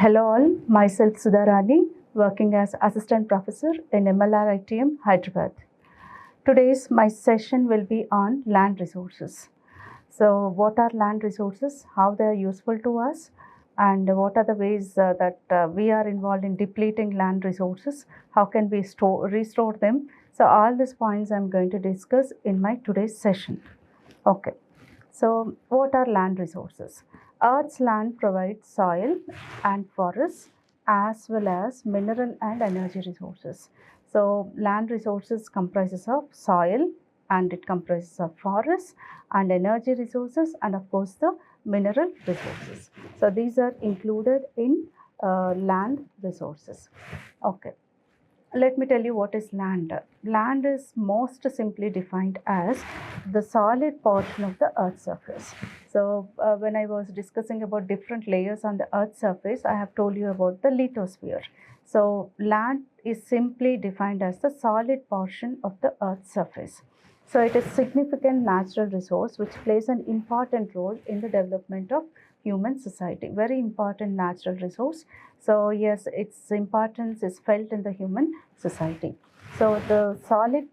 Hello all, myself Sudha Rani, working as Assistant Professor in Mlritm, Hyderabad. Today's my session will be on land resources. So what are land resources, how they are useful to us, and what are the ways that we are involved in depleting land resources, how can we restore them. So all these points I am going to discuss in my today's session. Okay. So, what are land resources? Earth's land provides soil and forests as well as mineral and energy resources. So, land resources comprises of soil and it comprises of forests and energy resources and of course the mineral resources. So, these are included in land resources. Okay. Let me tell you what is land. Land is most simply defined as the solid portion of the earth's surface. So when I was discussing about different layers on the earth's surface, I have told you about the lithosphere. So land is simply defined as the solid portion of the earth's surface. So it is significant natural resource which plays an important role in the development of human society. Very important natural resource. So yes, its importance is felt in the human society. So the solid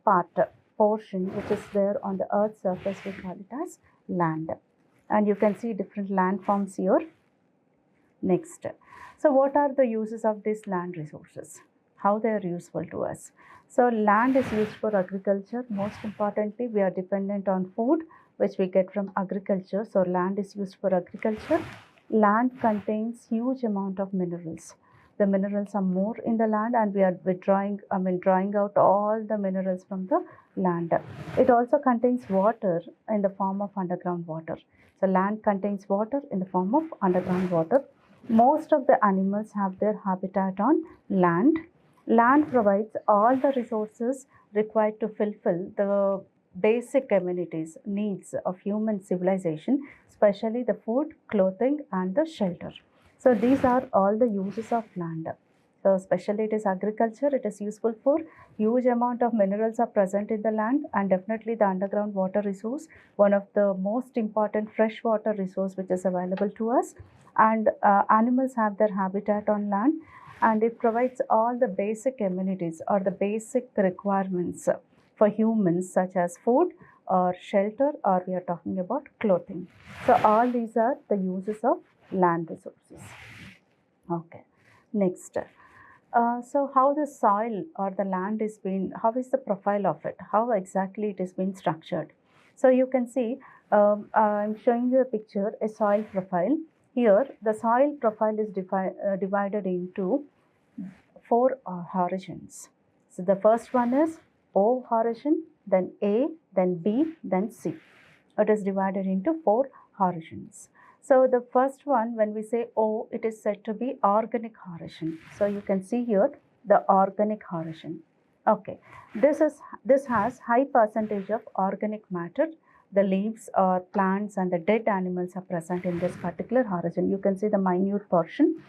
portion which is there on the earth's surface, we call it as land. And you can see different landforms here. Next. So what are the uses of these land resources? How they are useful to us? So land is used for agriculture. Most importantly, we are dependent on food which we get from agriculture. So land is used for agriculture. Land contains huge amount of minerals. The minerals are more in the land and we are drawing out all the minerals from the land. It also contains water in the form of underground water. So land contains water in the form of underground water. Most of the animals have their habitat on land. Land provides all the resources required to fulfill the basic amenities, needs of human civilization, especially the food, clothing and the shelter. So these are all the uses of land. So especially it is agriculture, it is useful for huge amount of minerals are present in the land and definitely the underground water resource, one of the most important freshwater resource which is available to us. And animals have their habitat on land and it provides all the basic amenities or the basic requirements for humans such as food or shelter or we are talking about clothing. So all these are the uses of land resources. Okay, next. So how the soil or the land is being, how is the profile of it? How exactly it is being structured? So you can see, I'm showing you a picture, a soil profile. Here, the soil profile is divided into four horizons. So the first one is O horizon, then A, then B, then C. It is divided into four horizons. So the first one, when we say O, it is said to be organic horizon. So you can see here the organic horizon. Okay, this has high percentage of organic matter. The leaves or plants and the dead animals are present in this particular horizon. You can see the minute portion,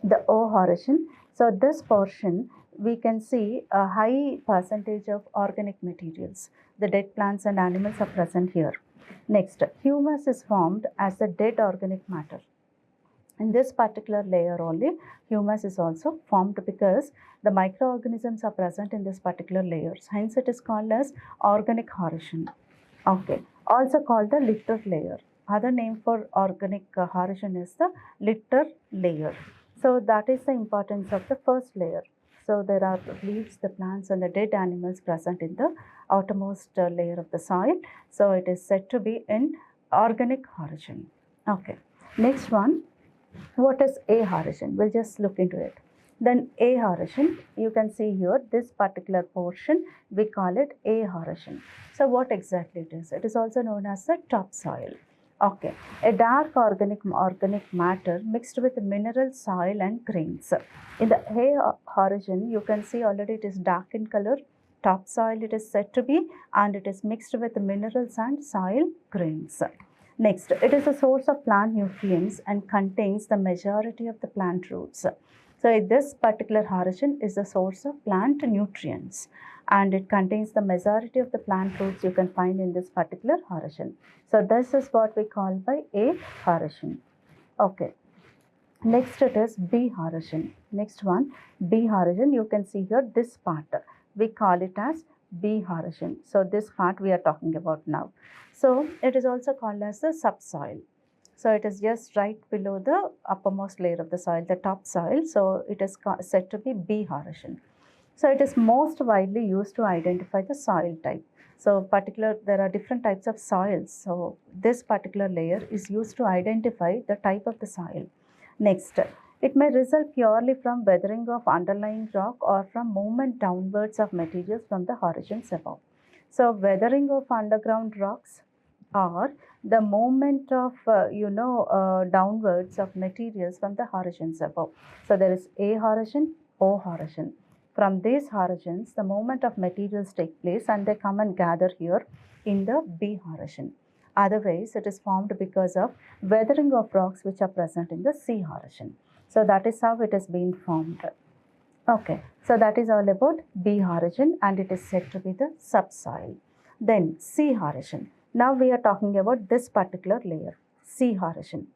the O horizon. So this portion we can see a high percentage of organic materials. The dead plants and animals are present here. Next, humus is formed as the dead organic matter. In this particular layer only, humus is also formed because the microorganisms are present in this particular layers. Hence, it is called as organic horizon. Okay, also called the litter layer. Other name for organic horizon is the litter layer. So that is the importance of the first layer. So there are the leaves, the plants and the dead animals present in the outermost layer of the soil. So it is said to be in organic horizon. Okay, next one, what is A horizon? We'll just look into it. Then A horizon, you can see here this particular portion, we call it A horizon. So what exactly it is? It is also known as the topsoil. Okay, a dark organic matter mixed with mineral soil and grains. In the A horizon, you can see already it is dark in color. Topsoil it is said to be, and it is mixed with minerals and soil grains. Next, it is a source of plant nutrients and contains the majority of the plant roots. So this particular horizon is the source of plant nutrients and it contains the majority of the plant roots you can find in this particular horizon. So this is what we call by A horizon. Okay. Next it is B-horizon. Next one, B-horizon. You can see here this part. We call it as B-horizon. So this part we are talking about now. So it is also called as the subsoil. So it is just right below the uppermost layer of the soil, the top soil. So it is said to be B-horizon. So it is most widely used to identify the soil type. So there are different types of soils. So this particular layer is used to identify the type of the soil. Next, it may result purely from weathering of underlying rock or from movement downwards of materials from the horizons above. So weathering of underground rocks or the movement of downwards of materials from the horizons above. So there is A horizon, O horizon. From these horizons, the movement of materials take place and they come and gather here in the B horizon. Otherwise, it is formed because of weathering of rocks which are present in the C horizon. So that is how it has been formed. Okay, so that is all about B horizon and it is said to be the subsoil. Then C horizon. Now we are talking about this particular layer, C horizon.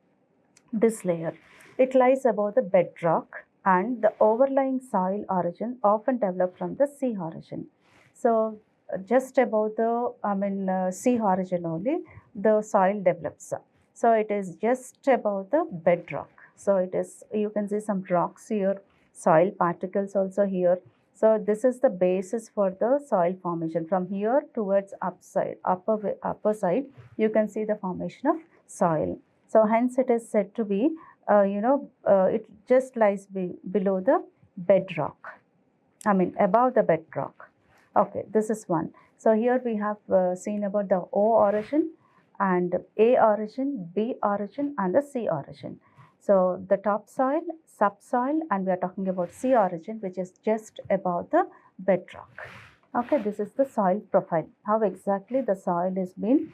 This layer, it lies above the bedrock and the overlying soil origin often develop from the sea origin. So just above the sea origin only, the soil develops. So it is just above the bedrock. So it is, you can see some rocks here, soil particles also here. So this is the basis for the soil formation. From here towards upper side, you can see the formation of soil. So hence it is said to be, it just lies below the bedrock. Above the bedrock. Okay, this is one. So here we have seen about the O origin and A origin, B origin and the C origin. So the topsoil, subsoil and we are talking about C origin which is just above the bedrock. Okay, this is the soil profile. How exactly the soil is being,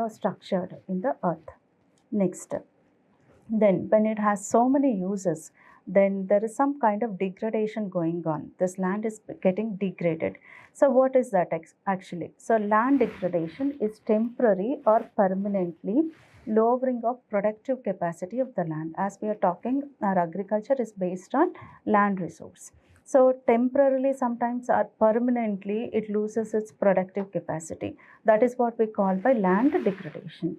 structured in the earth. Next, then when it has so many uses, then there is some kind of degradation going on. This land is getting degraded. So what is that actually? So land degradation is temporary or permanently lowering of productive capacity of the land. As we are talking, our agriculture is based on land resource. So temporarily sometimes or permanently it loses its productive capacity. That is what we call by land degradation.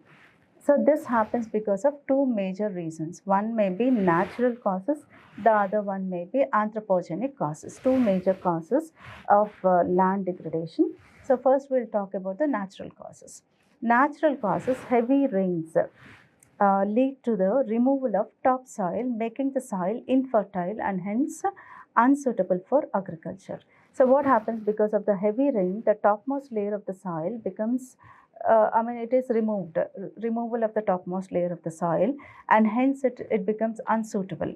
So this happens because of two major reasons. One may be natural causes, the other one may be anthropogenic causes. Two major causes of land degradation. So first we'll talk about the natural causes. Natural causes, heavy rains lead to the removal of topsoil, making the soil infertile and hence unsuitable for agriculture. So what happens because of the heavy rain, the topmost layer of the soil becomes, it is removal of the topmost layer of the soil and hence it becomes unsuitable.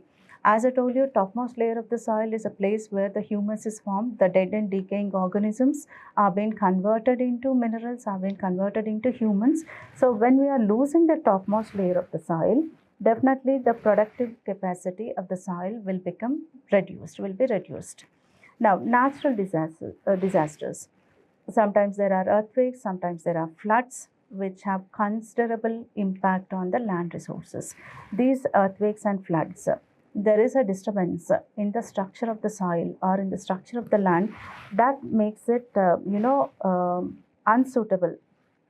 As I told you, topmost layer of the soil is a place where the humus is formed, the dead and decaying organisms are being converted into minerals, are being converted into humans. So when we are losing the topmost layer of the soil, definitely the productive capacity of the soil will be reduced. Now, natural disasters. Sometimes there are earthquakes, sometimes there are floods, which have considerable impact on the land resources. These earthquakes and floods, there is a disturbance in the structure of the soil or in the structure of the land that makes it, unsuitable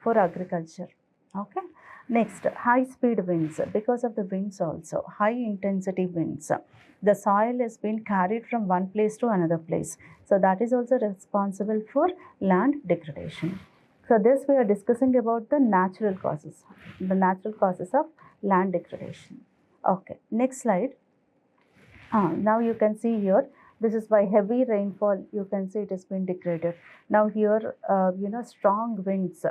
for agriculture. Okay. Next, high speed winds. Because of the winds also, high intensity winds, the soil has been carried from one place to another place. So that is also responsible for land degradation. So this we are discussing about the natural causes of land degradation. Okay, next slide. Now you can see here, this is by heavy rainfall, you can see it has been degraded. Now here, strong winds,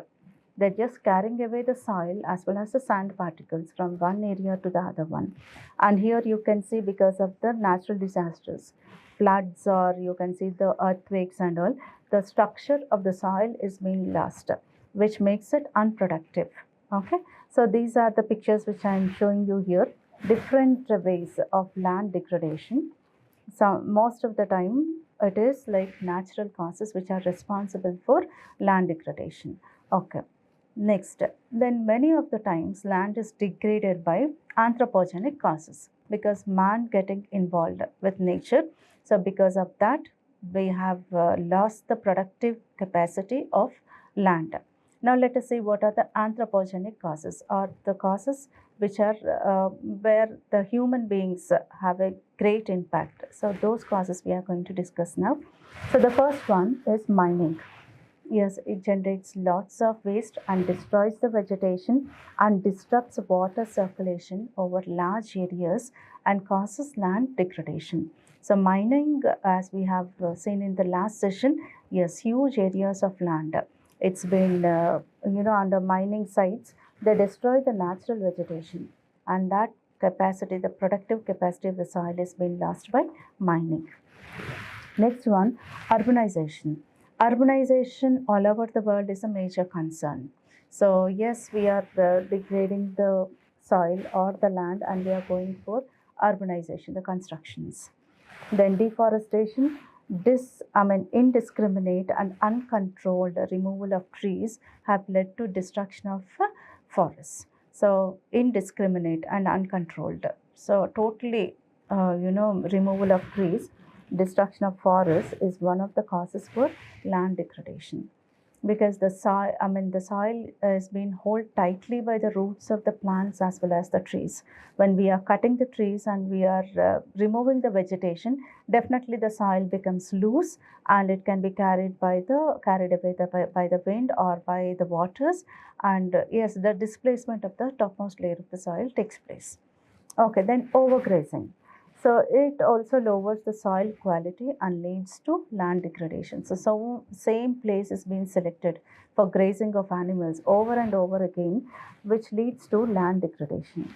they're just carrying away the soil as well as the sand particles from one area to the other one. And here you can see because of the natural disasters, floods or you can see the earthquakes and all, the structure of the soil is being lost, which makes it unproductive. Okay, so these are the pictures which I am showing you here, different ways of land degradation. So most of the time it is like natural causes which are responsible for land degradation. Okay. Next, then many of the times land is degraded by anthropogenic causes. because man getting involved with nature. So because of that, we have lost the productive capacity of land. Now let us see what are the anthropogenic causes, or the causes which are where the human beings have a great impact. So those causes we are going to discuss now. So the first one is mining. Yes, it generates lots of waste and destroys the vegetation and disrupts water circulation over large areas and causes land degradation. So mining, as we have seen in the last session, yes, huge areas of land. It's been, under mining sites, they destroy the natural vegetation, and that capacity, the productive capacity of the soil is being lost by mining. Next one, urbanization. Urbanization all over the world is a major concern. So yes, we are degrading the soil or the land, and we are going for urbanization, the constructions. Then deforestation, indiscriminate and uncontrolled removal of trees have led to destruction of forests. So indiscriminate and uncontrolled. So totally, removal of trees, destruction of forests is one of the causes for land degradation, because the soil is being held tightly by the roots of the plants as well as the trees. When we are cutting the trees and we are removing the vegetation, definitely the soil becomes loose, and it can be carried away by the wind or by the waters, and yes, the displacement of the topmost layer of the soil takes place. Okay, then overgrazing. So it also lowers the soil quality and leads to land degradation. So same place is being selected for grazing of animals over and over again, which leads to land degradation.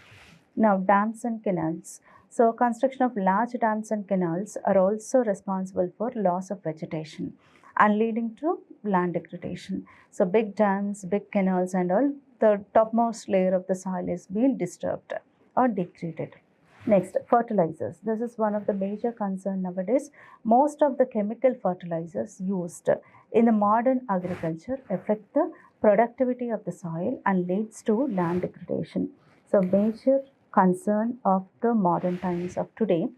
Now, dams and canals. So construction of large dams and canals are also responsible for loss of vegetation and leading to land degradation. So big dams, big canals and all, the topmost layer of the soil is being disturbed or degraded. Next, fertilizers. This is one of the major concerns nowadays. Most of the chemical fertilizers used in the modern agriculture affect the productivity of the soil and leads to land degradation. So major concern of the modern times of today.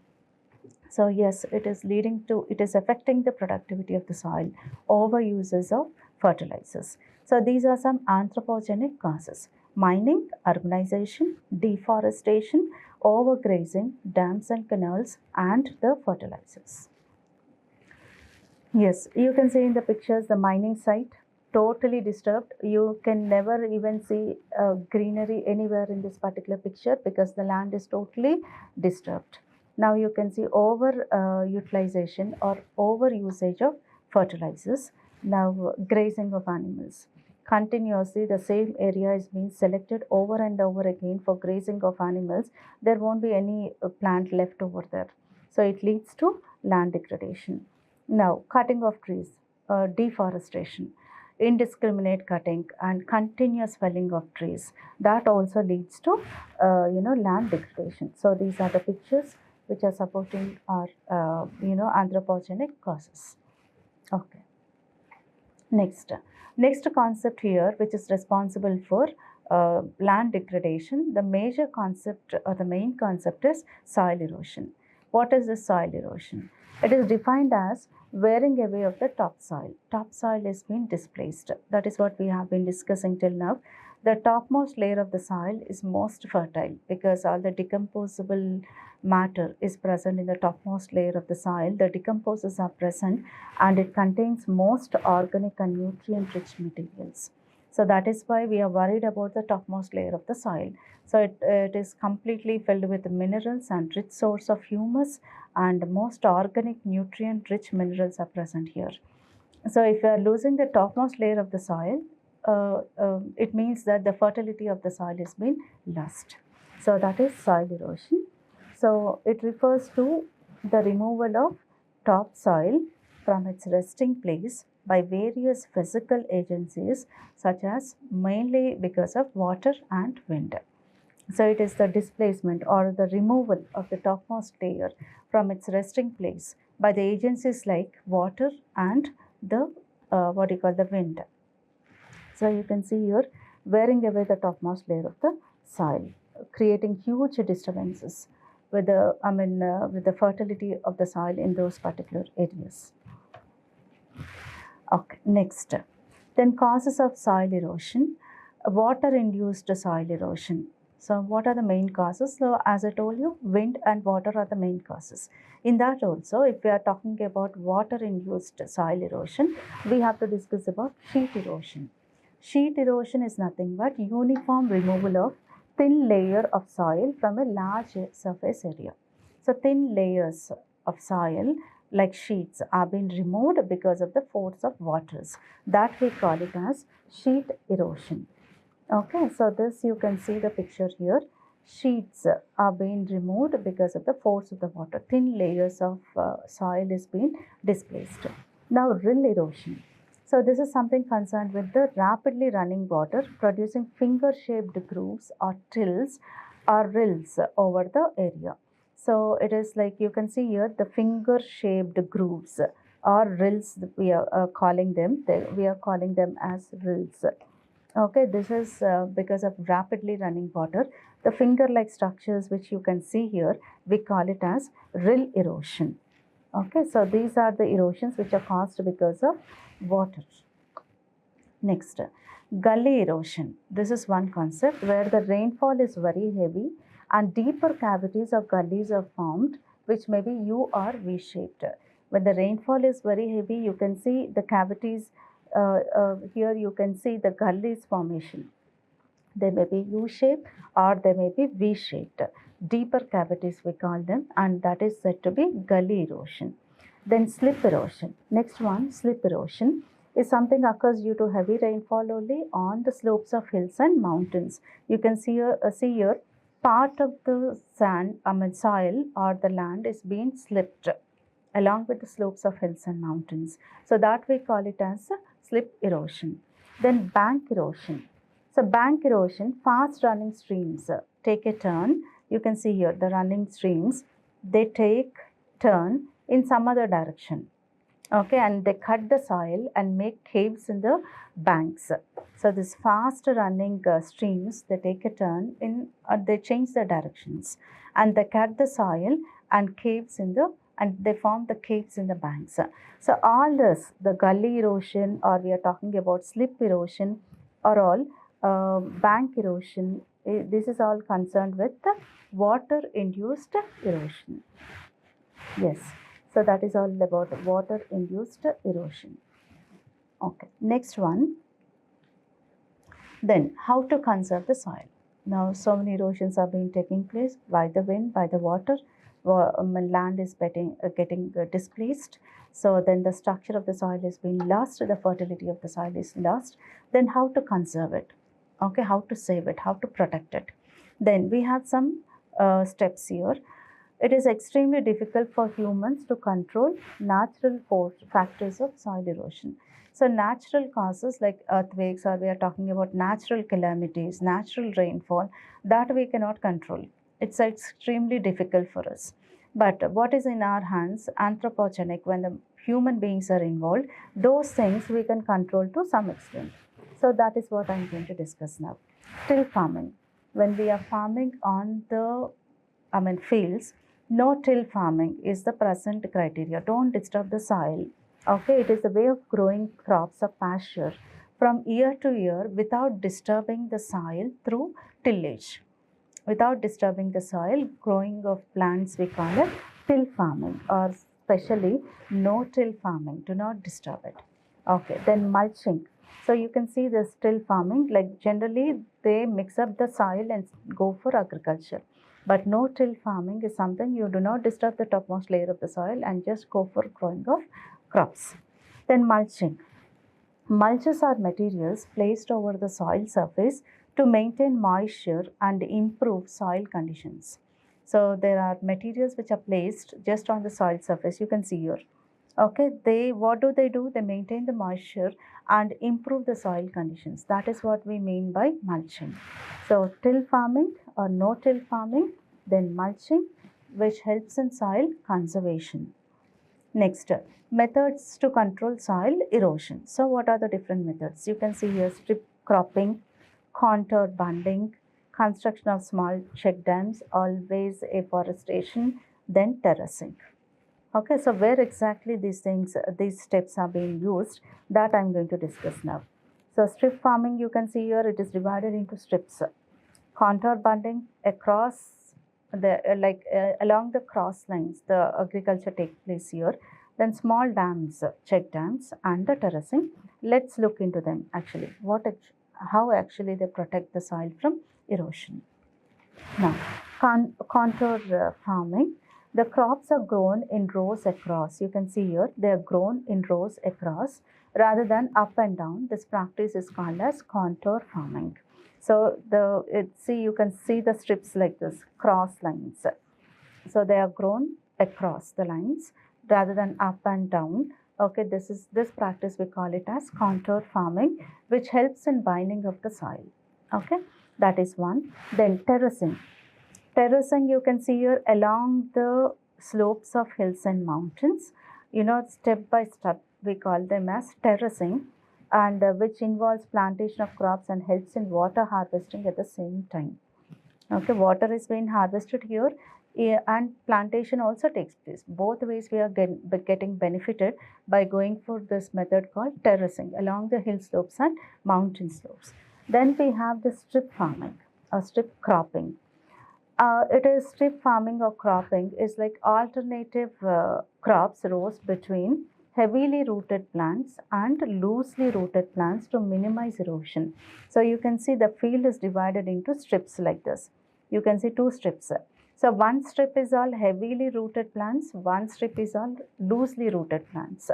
So yes, it is affecting the productivity of the soil, overuses of fertilizers. So these are some anthropogenic causes: mining, urbanization, deforestation, overgrazing, dams and canals, and the fertilizers. Yes, you can see in the pictures the mining site totally disturbed. You can never even see greenery anywhere in this particular picture because the land is totally disturbed. Now you can see over utilization or over usage of fertilizers. Now grazing of animals. Continuously the same area is being selected over and over again for grazing of animals. There won't be any plant left over there. So it leads to land degradation. Now cutting of trees, deforestation, indiscriminate cutting and continuous felling of trees, that also leads to land degradation. So these are the pictures which are supporting our anthropogenic causes. Okay. Next concept here, which is responsible for land degradation, the major concept or the main concept is soil erosion. What is this soil erosion? It is defined as wearing away of the topsoil. Topsoil is being displaced. That is what we have been discussing till now. The topmost layer of the soil is most fertile because all the decomposable matter is present in the topmost layer of the soil. The decomposers are present and it contains most organic and nutrient rich materials. So that is why we are worried about the topmost layer of the soil. So it is completely filled with minerals and rich source of humus, and most organic nutrient rich minerals are present here. So if you are losing the topmost layer of the soil, it means that the fertility of the soil is being lost. So that is soil erosion. So it refers to the removal of topsoil from its resting place by various physical agencies, such as mainly because of water and wind. So it is the displacement or the removal of the topmost layer from its resting place by the agencies like water and the the wind. So you can see here wearing away the topmost layer of the soil, creating huge disturbances. with with the fertility of the soil in those particular areas. Okay, next. Then causes of soil erosion, water-induced soil erosion. So what are the main causes? So as I told you, wind and water are the main causes. In that also, if we are talking about water-induced soil erosion, we have to discuss about sheet erosion. Sheet erosion is nothing but uniform removal of thin layer of soil from a large surface area. So thin layers of soil like sheets are being removed because of the force of waters. That we call it as sheet erosion. Okay, so this you can see the picture here. Sheets are being removed because of the force of the water. Thin layers of soil is being displaced. Now rill erosion. So this is something concerned with the rapidly running water producing finger-shaped grooves or tills or rills over the area. So it is like you can see here the finger-shaped grooves or rills we are calling them. We are calling them as rills. Okay, this is because of rapidly running water. The finger-like structures which you can see here, we call it as rill erosion. Okay, so these are the erosions which are caused because of water. Next, gully erosion. This is one concept where the rainfall is very heavy and deeper cavities or gullies are formed which may be U or V-shaped. When the rainfall is very heavy, you can see the cavities, here you can see the gullies formation. They may be U-shaped or they may be V-shaped. Deeper cavities we call them, and that is said to be gully erosion. Then slip erosion. Next one, slip erosion is something occurs due to heavy rainfall only on the slopes of hills and mountains. You can see here part of the sand, soil or the land is being slipped along with the slopes of hills and mountains. So that we call it as slip erosion. Then bank erosion. So bank erosion, fast running streams take a turn. You can see here the running streams, they take turn in some other direction. Okay, and they cut the soil and make caves in the banks. So this fast running streams, they take a turn in, they change their directions and they cut the soil and caves in the, and they form the caves in the banks. So all this, the gully erosion, or we are talking about slip erosion, or all bank erosion, this is all concerned with the water induced erosion. Yes, so that is all about water induced erosion. Okay, next one. Then how to conserve the soil. Now so many erosions are being taking place by the wind, by the water. Land is getting displaced. So then the structure of the soil is being lost, the fertility of the soil is lost. Then how to conserve it? Okay, how to save it, how to protect it. Then we have some steps here. It is extremely difficult for humans to control natural factors of soil erosion. So natural causes like earthquakes, or we are talking about natural calamities, natural rainfall, that we cannot control. It's extremely difficult for us. But what is in our hands, anthropogenic, when the human beings are involved, those things we can control to some extent. So that is what I'm going to discuss now. Till farming. When we are farming on the fields, no-till farming is the present criteria. Don't disturb the soil. Okay, it is a way of growing crops of pasture from year to year without disturbing the soil through tillage. Without disturbing the soil, growing of plants, we call it till farming, or especially no-till farming. Do not disturb it. Okay, then mulching. So you can see this till farming, like generally they mix up the soil and go for agriculture. But no-till farming is something you do not disturb the topmost layer of the soil and just go for growing of crops. Then mulching. Mulches are materials placed over the soil surface to maintain moisture and improve soil conditions. So there are materials which are placed just on the soil surface. You can see here. Okay, what do? They maintain the moisture and improve the soil conditions. That is what we mean by mulching. So till farming or no-till farming, then mulching, which helps in soil conservation. Next, methods to control soil erosion. So what are the different methods? You can see here strip cropping, contour bunding, construction of small check dams, always afforestation, then terracing. Okay, so where exactly these steps are being used, that I'm going to discuss now. So strip farming, you can see here it is divided into strips. Contour bunding across along the cross lines, the agriculture takes place here. Then small dams, check dams, and the terracing. Let's look into them actually. How actually they protect the soil from erosion. Now, contour farming. The crops are grown in rows across. You can see here they are grown in rows across rather than up and down. This practice is called as contour farming. So you can see the strips like this, cross lines. So they are grown across the lines rather than up and down. Okay, this practice we call it as contour farming, which helps in binding of the soil. Okay, that is one. Then terracing. Terracing, you can see here along the slopes of hills and mountains. Step by step, we call them as terracing, and which involves plantation of crops and helps in water harvesting at the same time. Okay, water is being harvested here, and plantation also takes place. Both ways we are getting benefited by going for this method called terracing along the hill slopes and mountain slopes. Then we have the strip farming or strip cropping. It is strip farming or cropping is like alternative crops rows between heavily rooted plants and loosely rooted plants to minimize erosion. So you can see the field is divided into strips like this. You can see two strips. So one strip is all heavily rooted plants, one strip is all loosely rooted plants.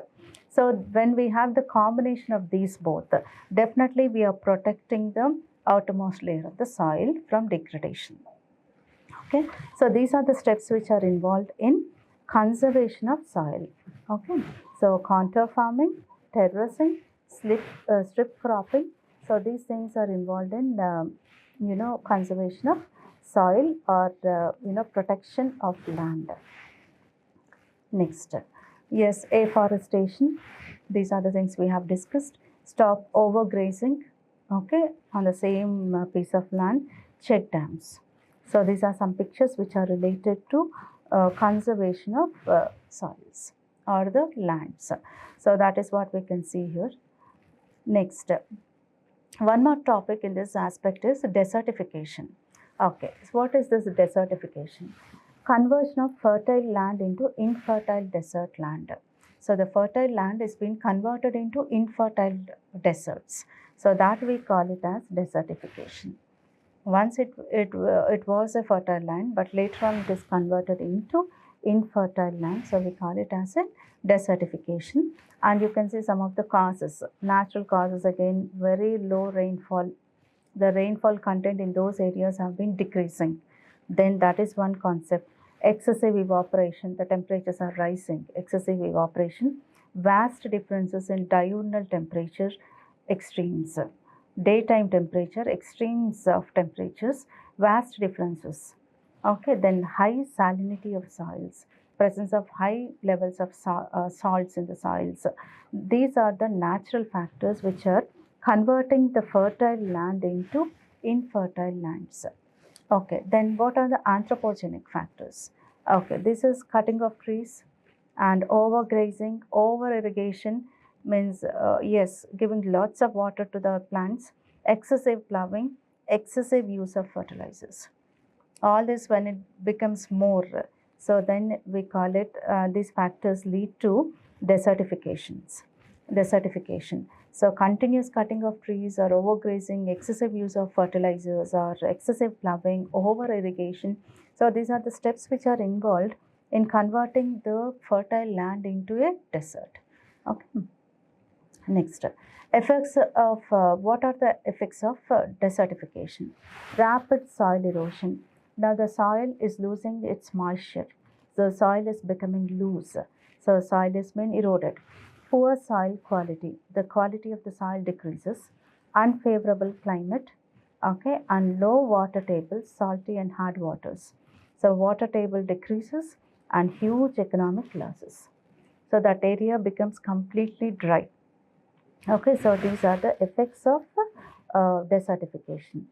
So when we have the combination of these both, definitely we are protecting the outermost layer of the soil from degradation. Okay, so these are the steps which are involved in conservation of soil. Okay, so contour farming, terracing, strip cropping. So these things are involved in conservation of soil or protection of land. Next, yes, afforestation. These are the things we have discussed. Stop overgrazing. Okay, on the same piece of land. Check dams. So these are some pictures which are related to conservation of soils or the lands. So that is what we can see here. Next, one more topic in this aspect is desertification. Okay, so what is this desertification? Conversion of fertile land into infertile desert land. So the fertile land is being converted into infertile deserts. So that we call it as desertification. Once it was a fertile land, but later on it is converted into infertile land. So we call it as a desertification. And you can see some of the causes, natural causes again, very low rainfall. The rainfall content in those areas have been decreasing. Then that is one concept. Excessive evaporation, the temperatures are rising. Excessive evaporation, vast differences in diurnal temperature extremes. Daytime temperature, extremes of temperatures, vast differences. Okay, then high salinity of soils, presence of high levels of salts in the soils. These are the natural factors which are converting the fertile land into infertile lands. Okay, then what are the anthropogenic factors? Okay, this is cutting of trees and overgrazing, over irrigation, means yes, giving lots of water to the plants, excessive plowing, excessive use of fertilizers. All this when it becomes more, so then we call it, these factors lead to desertification. So continuous cutting of trees or overgrazing, excessive use of fertilizers or excessive plowing, over irrigation. So these are the steps which are involved in converting the fertile land into a desert. Okay. Next, effects of what are the effects of desertification? Rapid soil erosion. Now the soil is losing its moisture. The soil is becoming loose. So soil is being eroded. Poor soil quality. The quality of the soil decreases. Unfavorable climate. Okay, and low water table, salty and hard waters. So water table decreases and huge economic losses. So that area becomes completely dry. Okay, so these are the effects of desertification.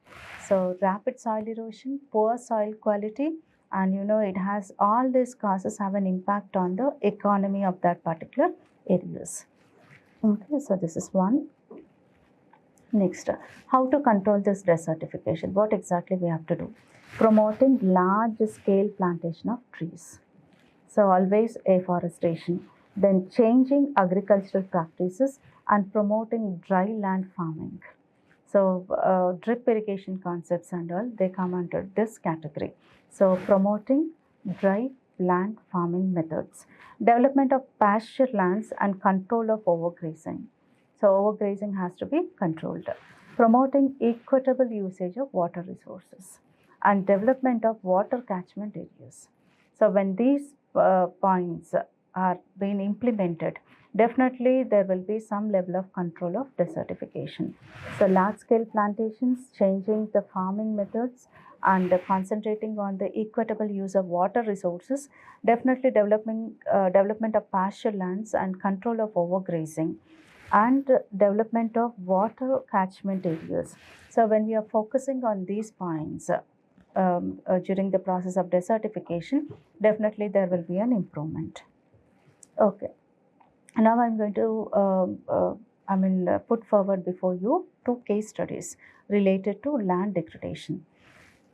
So rapid soil erosion, poor soil quality, and it has all these causes have an impact on the economy of that particular areas. Okay, so this is one. Next, how to control this desertification? What exactly we have to do? Promoting large scale plantation of trees. So always afforestation. Then changing agricultural practices and promoting dry land farming. So drip irrigation concepts and all, they come under this category. So promoting dry land farming methods. Development of pasture lands and control of overgrazing. So overgrazing has to be controlled. Promoting equitable usage of water resources and development of water catchment areas. So when these points are being implemented, definitely there will be some level of control of desertification. So large scale plantations, changing the farming methods and concentrating on the equitable use of water resources, definitely development of pasture lands and control of overgrazing, and development of water catchment areas. So when we are focusing on these points during the process of desertification, definitely there will be an improvement. Okay, now I'm going to put forward before you two case studies related to land degradation.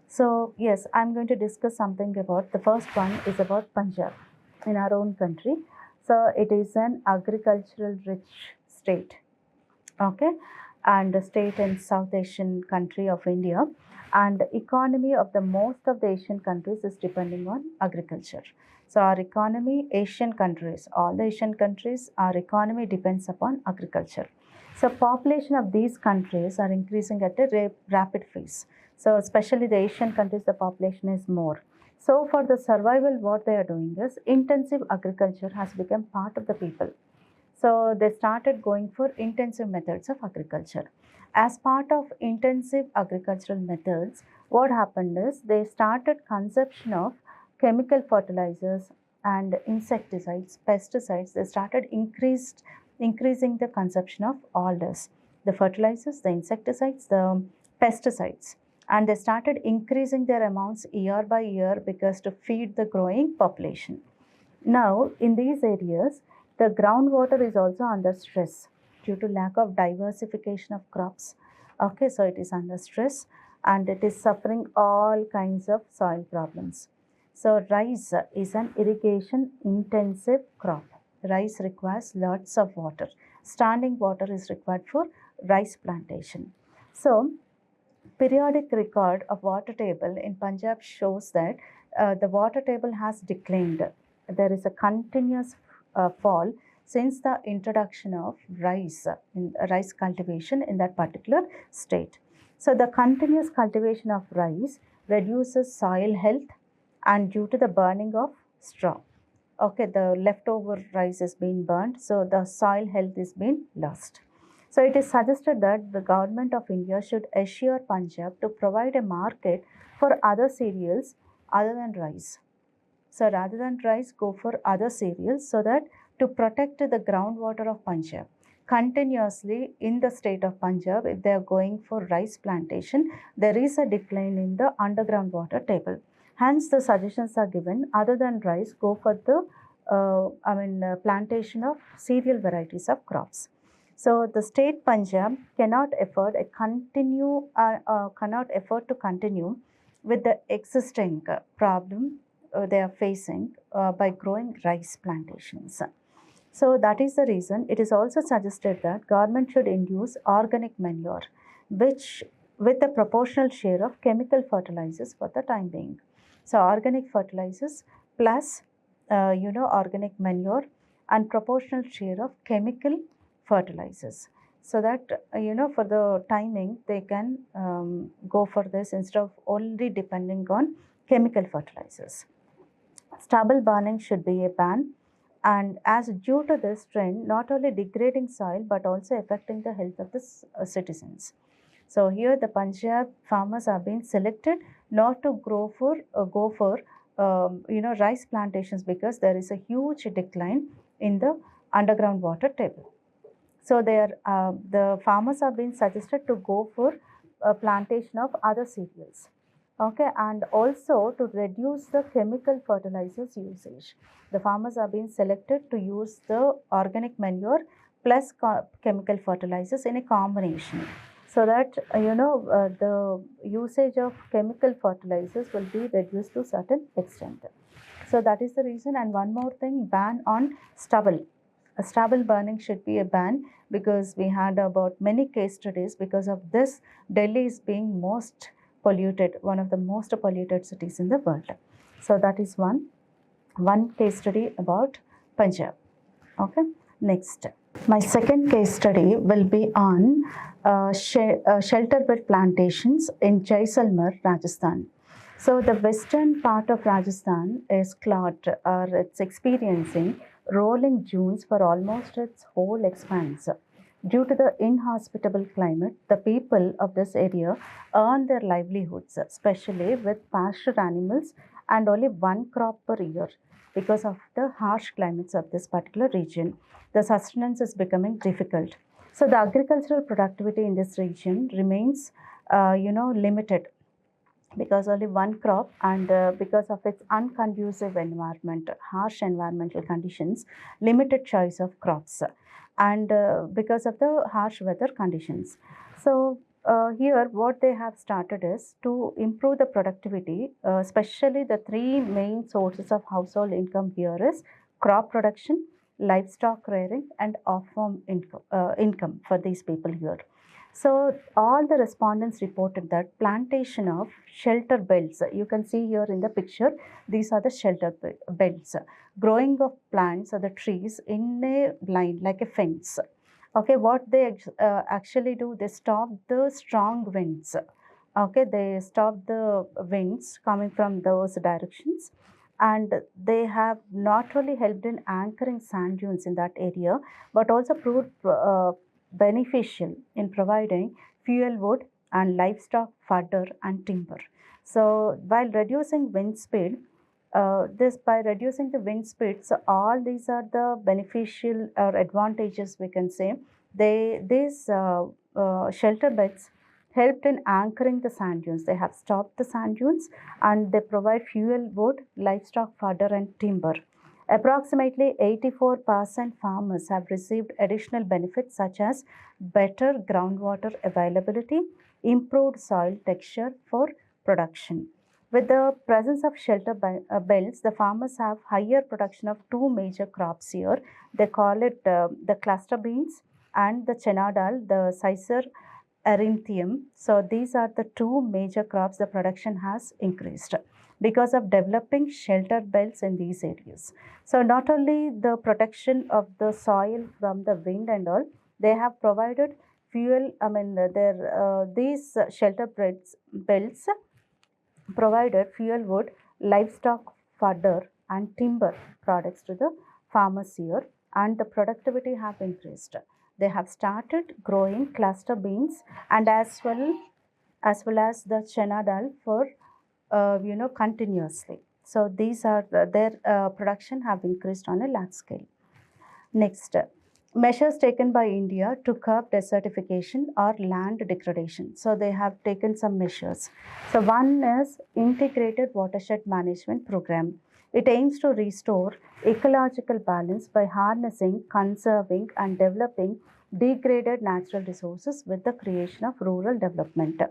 So yes, I'm going to discuss something about, the first one is about Punjab in our own country. So it is an agricultural rich state, okay, and a state in South Asian country of India, and the economy of the most of the Asian countries is depending on agriculture. So our economy, Asian countries, all the Asian countries, our economy depends upon agriculture. So population of these countries are increasing at a rapid pace. So especially the Asian countries, the population is more. So for the survival, what they are doing is intensive agriculture has become part of the people. So they started going for intensive methods of agriculture. As part of intensive agricultural methods, what happened is they started consumption of chemical fertilizers and insecticides, pesticides. They started increasing the consumption of all this, the fertilizers, the insecticides, the pesticides, and they started increasing their amounts year by year because to feed the growing population. Now in these areas, the groundwater is also under stress due to lack of diversification of crops. Okay, so it is under stress and it is suffering all kinds of soil problems. So rice is an irrigation intensive crop. Rice requires lots of water. Standing water is required for rice plantation. So periodic record of water table in Punjab shows that the water table has declined. There is a continuous fall since the introduction of rice in rice cultivation in that particular state. So the continuous cultivation of rice reduces soil health, and due to the burning of straw, okay, the leftover rice is being burned, so the soil health is being lost. So it is suggested that the government of India should assure Punjab to provide a market for other cereals other than rice. So rather than rice, go for other cereals so that to protect the groundwater of Punjab. Continuously in the state of Punjab, if they are going for rice plantation, there is a decline in the underground water table. Hence, the suggestions are given, other than rice, go for the plantation of cereal varieties of crops. So the state Punjab cannot afford to continue with the existing problem they are facing by growing rice plantations. So that is the reason it is also suggested that government should induce organic manure, which with a proportional share of chemical fertilizers for the time being. So organic fertilizers plus organic manure and proportional share of chemical fertilizers, so that for the timing they can go for this instead of only depending on chemical fertilizers. Stubble burning should be a ban, and as due to this trend, not only degrading soil but also affecting the health of the citizens. So here the Punjab farmers are being selected not to go for rice plantations because there is a huge decline in the underground water table. So the farmers are being suggested to go for a plantation of other cereals. Okay, and also to reduce the chemical fertilizers usage. The farmers are being selected to use the organic manure plus chemical fertilizers in a combination, so that the usage of chemical fertilizers will be reduced to certain extent. So that is the reason. And one more thing, ban on stubble. A stubble burning should be a ban, because we had about many case studies. Because of this, Delhi is being most polluted, one of the most polluted cities in the world. So that is one case study about Punjab. Okay, next. My second case study will be on shelter bed plantations in Jaisalmer, Rajasthan. So the western part of Rajasthan is clogged, or it's experiencing rolling dunes for almost its whole expanse. Due to the inhospitable climate, the people of this area earn their livelihoods, especially with pasture animals, and only one crop per year. Because of the harsh climates of this particular region, the sustenance is becoming difficult. So the agricultural productivity in this region remains, limited, because only one crop, and because of its unconducive environment, harsh environmental conditions, limited choice of crops, and because of the harsh weather conditions. So here what they have started is to improve the productivity, especially the three main sources of household income here is crop production, livestock rearing, and off-farm income for these people here. So all the respondents reported that plantation of shelter belts, you can see here in the picture, these are the shelter belts, growing of plants or the trees in a line like a fence. Okay, what they actually do, they stop the strong winds. Okay, they stop the winds coming from those directions, and they have not only helped in anchoring sand dunes in that area, but also proved beneficial in providing fuel wood and livestock fodder and timber. So while reducing wind speed, this by reducing the wind speed, so all these are the beneficial or advantages we can say. These shelter beds helped in anchoring the sand dunes. They have stopped the sand dunes, and they provide fuel wood, livestock fodder, and timber. Approximately 84% farmers have received additional benefits such as better groundwater availability, improved soil texture for production. With the presence of shelter belts, the farmers have higher production of two major crops here. They call it the cluster beans and the chana dal, the Caesar erythrum. So these are the two major crops the production has increased because of developing shelter belts in these areas. So not only the protection of the soil from the wind and all, they have provided fuel. I mean, these shelter belts provided fuel wood, livestock fodder, and timber products to the farmers here, and the productivity have increased. They have started growing cluster beans, and as well as the chana dal for continuously. So these are their production have increased on a large scale. Next, measures taken by India to curb desertification or land degradation. So they have taken some measures. So one is integrated watershed management program. It aims to restore ecological balance by harnessing, conserving, and developing degraded natural resources with the creation of rural development.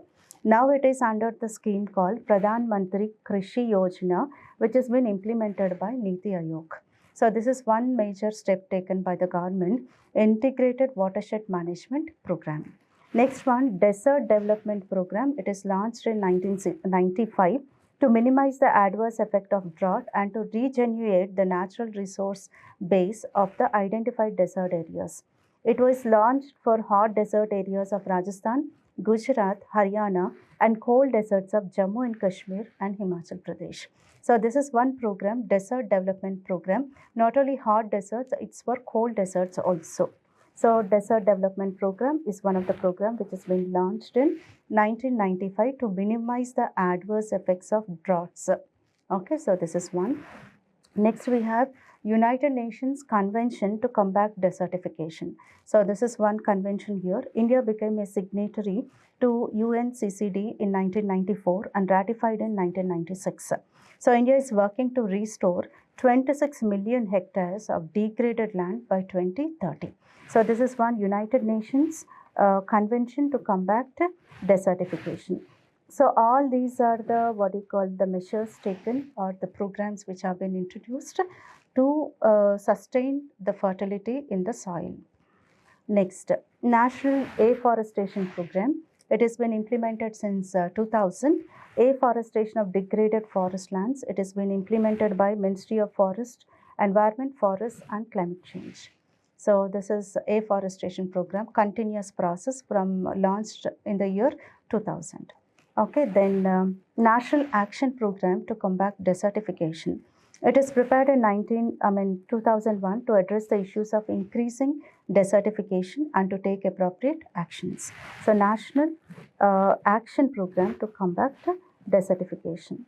Now it is under the scheme called Pradhan Mantri Krishi Yojana, which has been implemented by Niti Aayog. So this is one major step taken by the government, integrated watershed management program. Next one, desert development program. It is launched in 1995 to minimize the adverse effect of drought and to regenerate the natural resource base of the identified desert areas. It was launched for hot desert areas of Rajasthan, Gujarat, Haryana, and cold deserts of Jammu and Kashmir and Himachal Pradesh. So this is one program, desert development program. Not only hot deserts, it's for cold deserts also. So desert development program is one of the program which has been launched in 1995 to minimize the adverse effects of droughts. Okay, so this is one. Next we have United Nations Convention to Combat Desertification. So this is one convention here. India became a signatory to UNCCD in 1994 and ratified in 1996. So India is working to restore 26 million hectares of degraded land by 2030. So this is one United Nations convention to combat desertification. So all these are the what you call the measures taken or the programs which have been introduced to sustain the fertility in the soil. Next, National Afforestation Program. It has been implemented since 2000. Afforestation of degraded forest lands. It has been implemented by Ministry of Forest, Environment, Forests and Climate Change. So this is afforestation program, continuous process from launched in the year 2000. Okay, then National Action Program to Combat Desertification. It is prepared in 2001 to address the issues of increasing desertification and to take appropriate actions. So, National Action Program to Combat Desertification.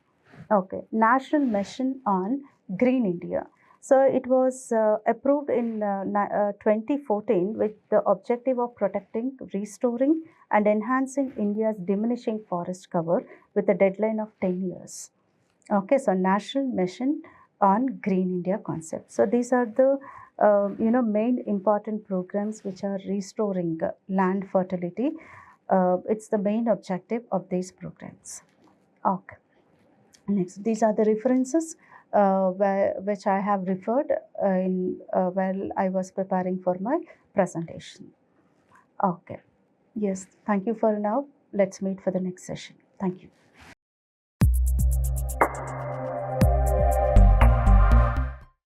Okay, National Mission on Green India. So, it was approved in 2014 with the objective of protecting, restoring, and enhancing India's diminishing forest cover with a deadline of 10 years. Okay, so National Mission on Green India concept. So these are the main important programs which are restoring land fertility. It's the main objective of these programs. Okay. Next, these are the references which I have referred while I was preparing for my presentation. Okay. Yes, thank you for now. Let's meet for the next session. Thank you.